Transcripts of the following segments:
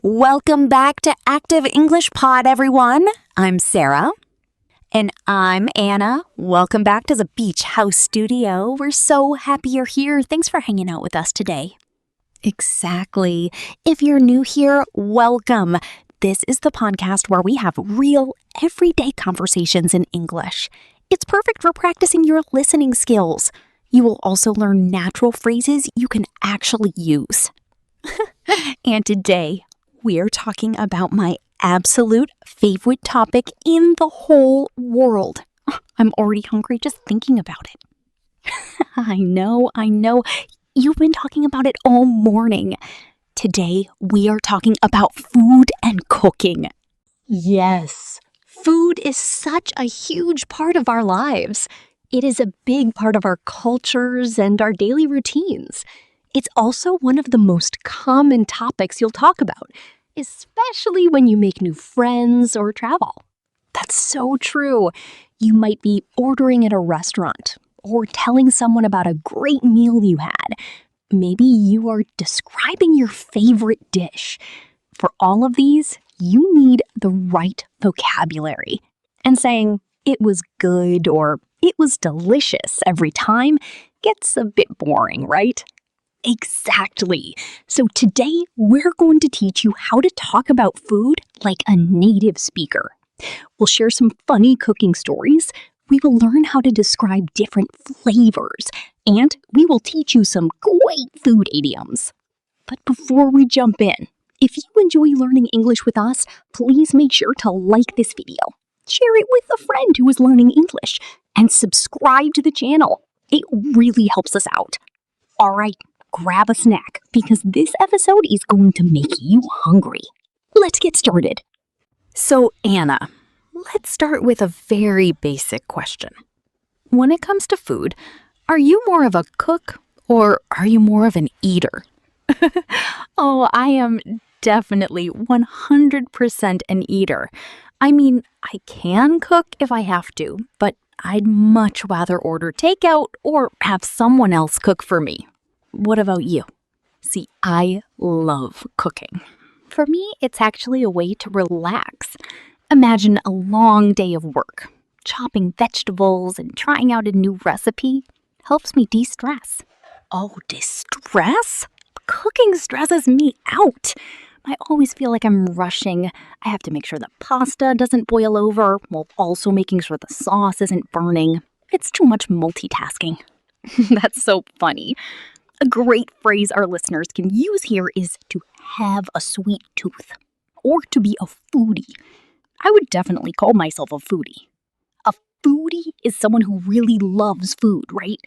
Welcome back to Active English Pod, everyone. I'm Sarah. And I'm Anna. Welcome back to the Beach House Studio. We're so happy you're here. Thanks for hanging out with us today. Exactly. If you're new here, welcome. This is the podcast where we have real, everyday conversations in English. It's perfect for practicing your listening skills. You will also learn natural phrases you can actually use. And today, we're talking about my absolute favorite topic in the whole world. I'm already hungry just thinking about it. I know. You've been talking about it all morning. Today, we are talking about food and cooking. Yes, food is such a huge part of our lives. It is a big part of our cultures and our daily routines. It's also one of the most common topics you'll talk about, especially when you make new friends or travel. That's so true. You might be ordering at a restaurant or telling someone about a great meal you had. Maybe you are describing your favorite dish. For all of these, you need the right vocabulary. And saying, "it was good" or "it was delicious" every time gets a bit boring, right? Exactly. So today, we're going to teach you how to talk about food like a native speaker. We'll share some funny cooking stories. We will learn how to describe different flavors. And we will teach you some great food idioms. But before we jump in, if you enjoy learning English with us, please make sure to like this video, share it with a friend who is learning English, and subscribe to the channel. It really helps us out. All right, grab a snack because this episode is going to make you hungry. Let's get started. So, Anna, let's start with a very basic question. When it comes to food, are you more of a cook or are you more of an eater? Oh, I am definitely 100% an eater. I mean, I can cook if I have to, but I'd much rather order takeout or have someone else cook for me. What about you? See, I love cooking. For me, it's actually a way to relax. Imagine a long day of work. Chopping vegetables and trying out a new recipe helps me de-stress. Oh, distress? Cooking stresses me out. I always feel like I'm rushing. I have to make sure the pasta doesn't boil over while also making sure the sauce isn't burning. It's too much multitasking. That's so funny. A great phrase our listeners can use here is to have a sweet tooth or to be a foodie. I would definitely call myself a foodie. A foodie is someone who really loves food, right?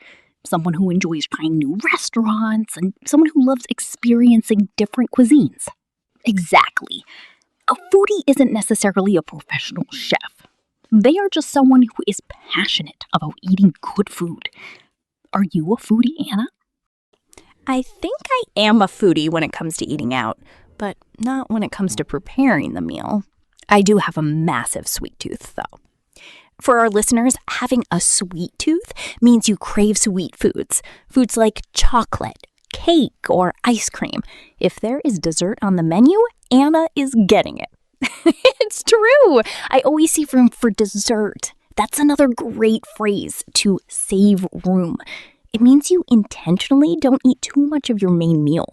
Someone who enjoys trying new restaurants and someone who loves experiencing different cuisines. Exactly. A foodie isn't necessarily a professional chef. They are just someone who is passionate about eating good food. Are you a foodie, Anna? I think I am a foodie when it comes to eating out, but not when it comes to preparing the meal. I do have a massive sweet tooth, though. For our listeners, having a sweet tooth means you crave sweet foods. Foods like chocolate, cake, or ice cream. If there is dessert on the menu, Anna is getting it. It's true. I always see room for dessert. That's another great phrase, to save room. It means you intentionally don't eat too much of your main meal.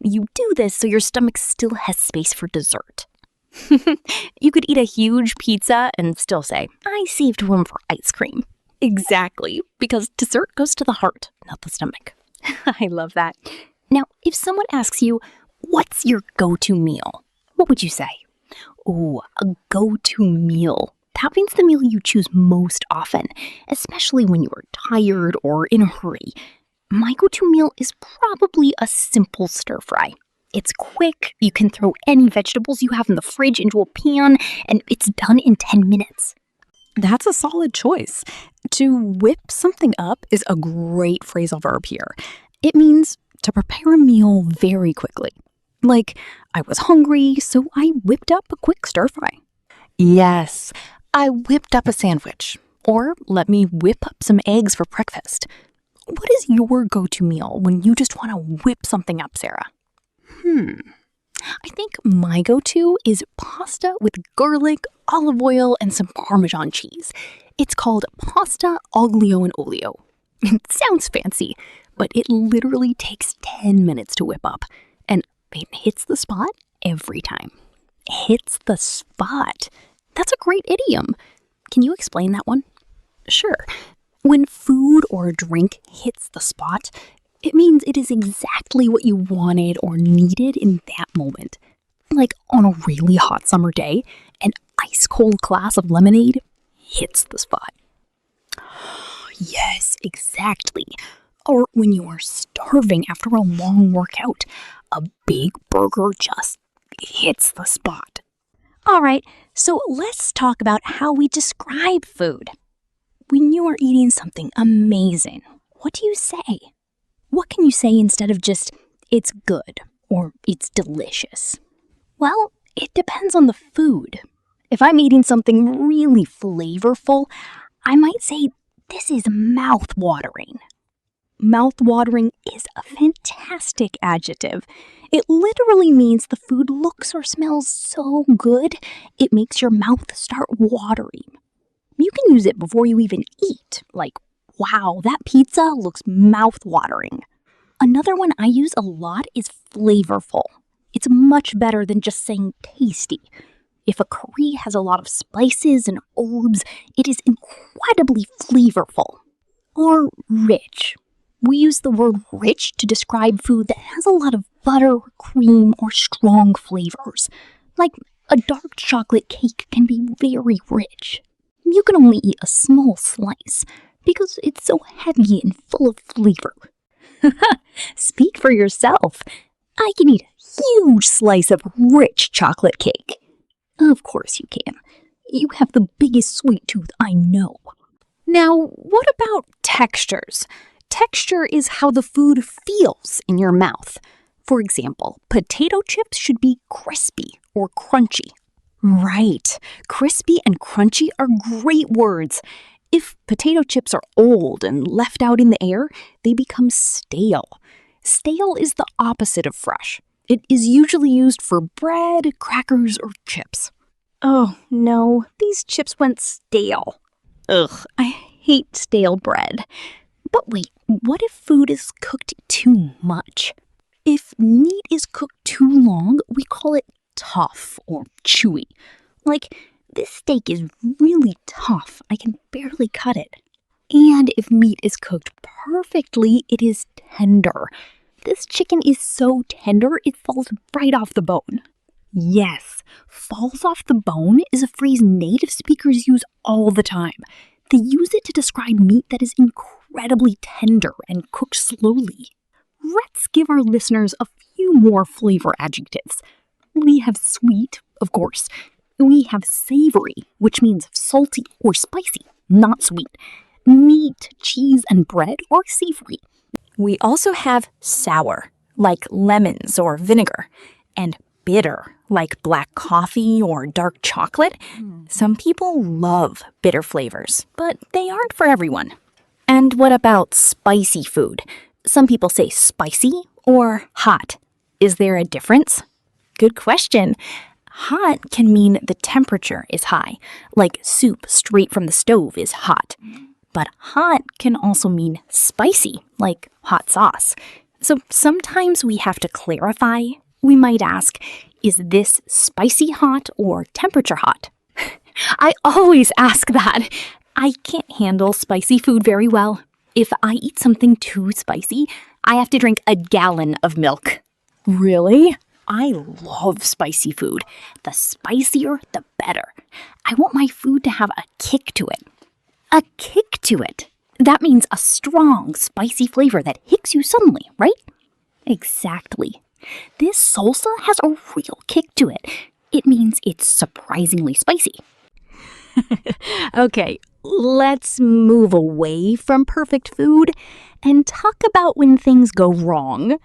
You do this so your stomach still has space for dessert. You could eat a huge pizza and still say, "I saved room for ice cream." Exactly, because dessert goes to the heart, not the stomach. I love that. Now, if someone asks you, "What's your go-to meal?" what would you say? Oh, a go-to meal. That means the meal you choose most often, especially when you are tired or in a hurry. My go-to meal is probably a simple stir-fry. It's quick, you can throw any vegetables you have in the fridge into a pan, and it's done in 10 minutes. That's a solid choice. To whip something up is a great phrasal verb here. It means to prepare a meal very quickly. Like, I was hungry, so I whipped up a quick stir-fry. Yes, I whipped up a sandwich. Or let me whip up some eggs for breakfast. What is your go-to meal when you just want to whip something up, Sarah? I think my go-to is pasta with garlic, olive oil, and some Parmesan cheese. It's called pasta aglio and olio. It sounds fancy, but it literally takes 10 minutes to whip up, and it hits the spot every time. Hits the spot. That's a great idiom. Can you explain that one? Sure. When food or a drink hits the spot, it means it is exactly what you wanted or needed in that moment. Like on a really hot summer day, an ice-cold glass of lemonade hits the spot. Yes, exactly. Or when you are starving after a long workout, a big burger just hits the spot. All right, so let's talk about how we describe food. When you are eating something amazing, what do you say? What can you say instead of just, it's good or it's delicious? Well, it depends on the food. If I'm eating something really flavorful, I might say, this is mouth-watering. Mouth-watering is a fantastic adjective. It literally means the food looks or smells so good, it makes your mouth start watering. You can use it before you even eat, like, wow, that pizza looks mouth-watering. Another one I use a lot is flavorful. It's much better than just saying tasty. If a curry has a lot of spices and herbs, it is incredibly flavorful. Or rich. We use the word rich to describe food that has a lot of butter, cream, or strong flavors. Like a dark chocolate cake can be very rich. You can only eat a small slice because it's so heavy and full of flavor. Speak for yourself. I can eat a huge slice of rich chocolate cake. Of course you can. You have the biggest sweet tooth I know. Now, what about textures? Texture is how the food feels in your mouth. For example, potato chips should be crispy or crunchy. Right, crispy and crunchy are great words. If potato chips are old and left out in the air, they become stale. Stale is the opposite of fresh. It is usually used for bread, crackers, or chips. Oh no, these chips went stale. Ugh, I hate stale bread. But wait, what if food is cooked too much? If meat is cooked too long, we call it tough or chewy. Like, this steak is really tough. I can barely cut it. And if meat is cooked perfectly, it is tender. This chicken is so tender, it falls right off the bone. Yes, falls off the bone is a phrase native speakers use all the time. They use it to describe meat that is incredibly tender and cooked slowly. Let's give our listeners a few more flavor adjectives. We have sweet, of course. We have savory, which means salty or spicy, not sweet. Meat, cheese, and bread are savory. We also have sour, like lemons or vinegar, and bitter, like black coffee or dark chocolate. Some people love bitter flavors, but they aren't for everyone. And what about spicy food? Some people say spicy or hot. Is there a difference? Good question. Hot can mean the temperature is high, like soup straight from the stove is hot. But hot can also mean spicy, like hot sauce. So sometimes we have to clarify. We might ask, is this spicy hot or temperature hot? I always ask that. I can't handle spicy food very well. If I eat something too spicy, I have to drink a gallon of milk. Really? I love spicy food. The spicier, the better. I want my food to have a kick to it. A kick to it. That means a strong, spicy flavor that hits you suddenly, right? Exactly. This salsa has a real kick to it. It means it's surprisingly spicy. Okay, let's move away from perfect food and talk about when things go wrong.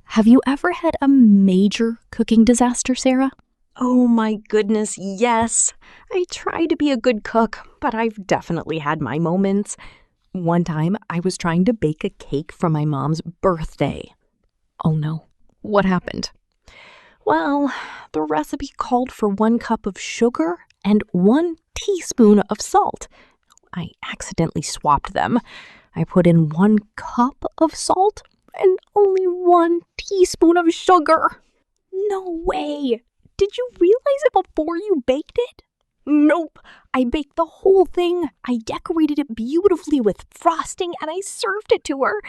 Have you ever had a major cooking disaster, Sarah? Oh my goodness, yes. I try to be a good cook, but I've definitely had my moments. One time, I was trying to bake a cake for my mom's birthday. Oh no, what happened? Well, the recipe called for 1 cup of sugar and 1 teaspoon of salt. I accidentally swapped them. I put in 1 cup of salt and only 1 teaspoon of sugar. No way! Did you realize it before you baked it? Nope. I baked the whole thing. I decorated it beautifully with frosting and I served it to her.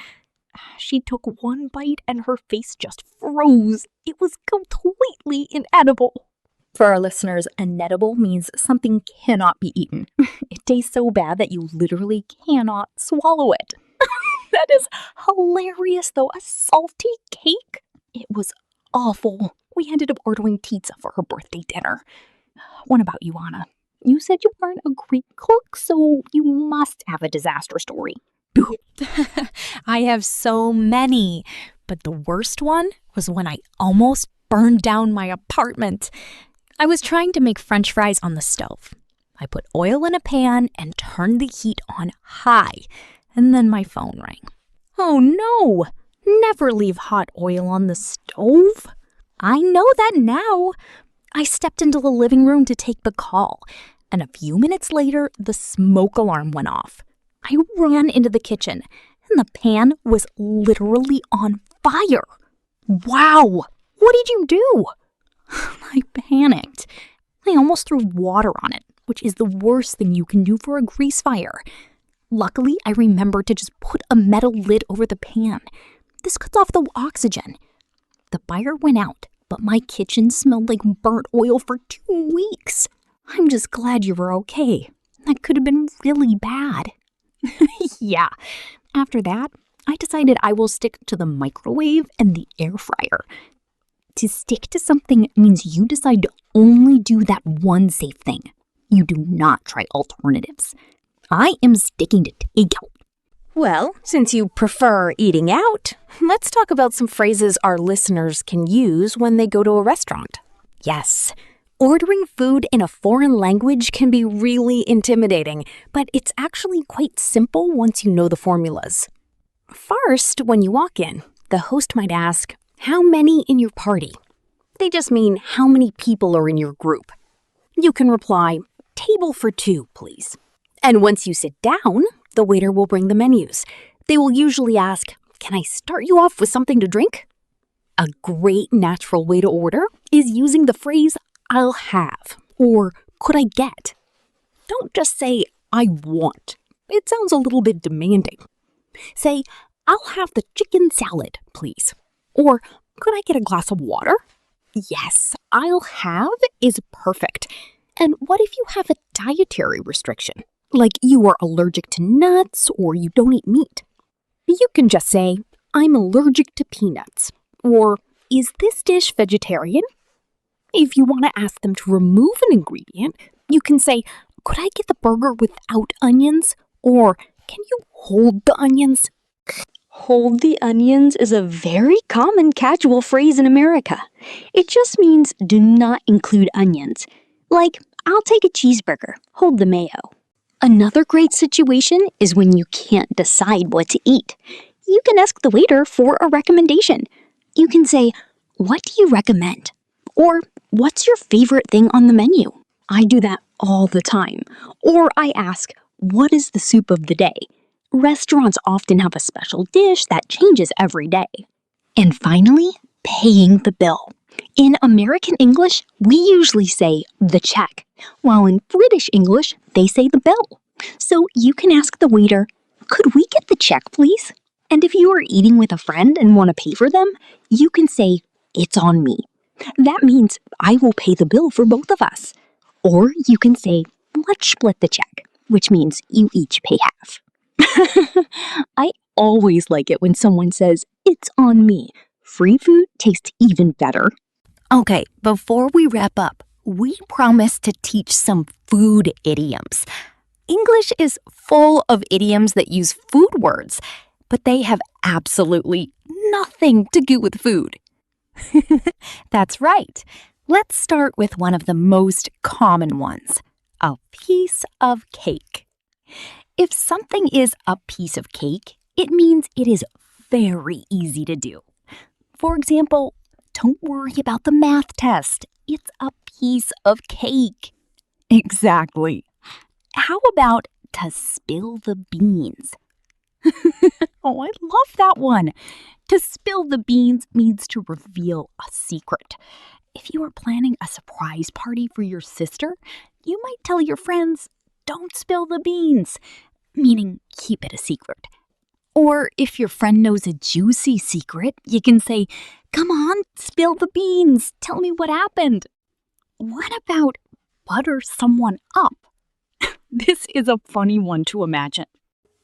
She took 1 bite and her face just froze. It was completely inedible. For our listeners, inedible means something cannot be eaten. It tastes so bad that you literally cannot swallow it. That is hilarious, though. A salty cake? It was awful. We ended up ordering pizza for her birthday dinner. What about you, Anna? You said you aren't a great cook, so you must have a disaster story. I have so many, but the worst one was when I almost burned down my apartment. I was trying to make French fries on the stove. I put oil in a pan and turned the heat on high, and then my phone rang. Oh no! Never leave hot oil on the stove. I know that now. I stepped into the living room to take the call, and a few minutes later, the smoke alarm went off. I ran into the kitchen, and the pan was literally on fire. Wow! What did you do? I panicked. I almost threw water on it, which is the worst thing you can do for a grease fire. Luckily, I remembered to just put a metal lid over the pan. This cuts off the oxygen. The fire went out, but my kitchen smelled like burnt oil for 2 weeks. I'm just glad you were okay. That could have been really bad. Yeah. After that, I decided I will stick to the microwave and the air fryer. To stick to something means you decide to only do that one safe thing. You do not try alternatives. I am sticking to takeout. Well, since you prefer eating out, let's talk about some phrases our listeners can use when they go to a restaurant. Yes. Ordering food in a foreign language can be really intimidating, but it's actually quite simple once you know the formulas. First, when you walk in, the host might ask, "How many in your party?" They just mean how many people are in your group. You can reply, "Table for 2, please." And once you sit down, the waiter will bring the menus. They will usually ask, "Can I start you off with something to drink?" A great natural way to order is using the phrase, "I'll have," or "could I get?" Don't just say, "I want." It sounds a little bit demanding. Say, "I'll have the chicken salad, please." Or, "Could I get a glass of water?" Yes, "I'll have" is perfect. And what if you have a dietary restriction? Like you are allergic to nuts or you don't eat meat? You can just say, "I'm allergic to peanuts." Or, "Is this dish vegetarian?" If you want to ask them to remove an ingredient, you can say, "Could I get the burger without onions?" Or, "Can you hold the onions?" Hold the onions is a very common casual phrase in America. It just means do not include onions. Like, "I'll take a cheeseburger, hold the mayo." Another great situation is when you can't decide what to eat. You can ask the waiter for a recommendation. You can say, "What do you recommend?" Or, "What's your favorite thing on the menu?" I do that all the time. Or I ask, "What is the soup of the day?" Restaurants often have a special dish that changes every day. And finally, paying the bill. In American English, we usually say the check, while in British English, they say the bill. So you can ask the waiter, "Could we get the check, please?" And if you are eating with a friend and want to pay for them, you can say, "It's on me." That means I will pay the bill for both of us. Or you can say, "Let's split the check," which means you each pay half. I always like it when someone says, "It's on me." Free food tastes even better. Okay, before we wrap up, we promise to teach some food idioms. English is full of idioms that use food words, but they have absolutely nothing to do with food. That's right. Let's start with one of the most common ones, a piece of cake. If something is a piece of cake, it means it is very easy to do. For example, don't worry about the math test. It's a piece of cake. Exactly. How about to spill the beans? Oh, I love that one. To spill the beans means to reveal a secret. If you are planning a surprise party for your sister, you might tell your friends, "Don't spill the beans," meaning keep it a secret. Or if your friend knows a juicy secret, you can say, "Come on, spill the beans. Tell me what happened." What about butter someone up? This is a funny one to imagine.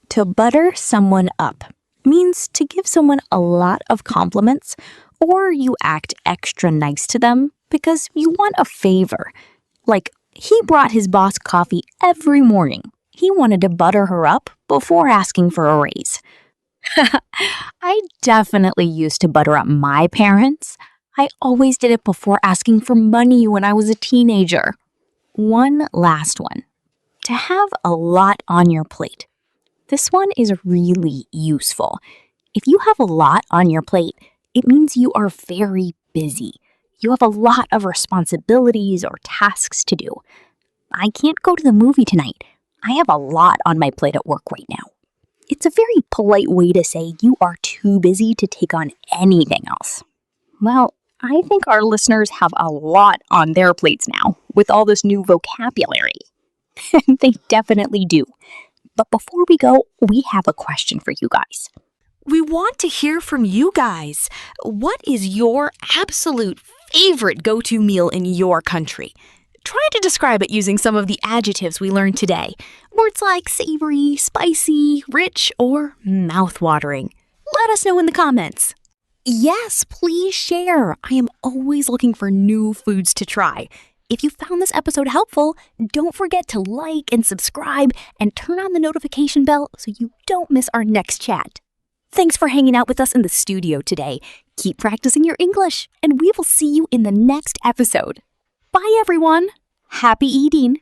To butter someone up means to give someone a lot of compliments, or you act extra nice to them because you want a favor. Like, he brought his boss coffee every morning. He wanted to butter her up before asking for a raise. I definitely used to butter up my parents. I always did it before asking for money when I was a teenager. One last one. To have a lot on your plate. This one is really useful. If you have a lot on your plate, it means you are very busy. You have a lot of responsibilities or tasks to do. I can't go to the movie tonight. I have a lot on my plate at work right now. It's a very polite way to say you are too busy to take on anything else. Well, I think our listeners have a lot on their plates now with all this new vocabulary. They definitely do. But before we go, we have a question for you guys. We want to hear from you guys. What is your absolute favorite go-to meal in your country? Try to describe it using some of the adjectives we learned today. Words like savory, spicy, rich, or mouth-watering. Let us know in the comments. Yes, please share. I am always looking for new foods to try. If you found this episode helpful, don't forget to like and subscribe and turn on the notification bell so you don't miss our next chat. Thanks for hanging out with us in the studio today. Keep practicing your English, and we will see you in the next episode. Bye, everyone. Happy eating.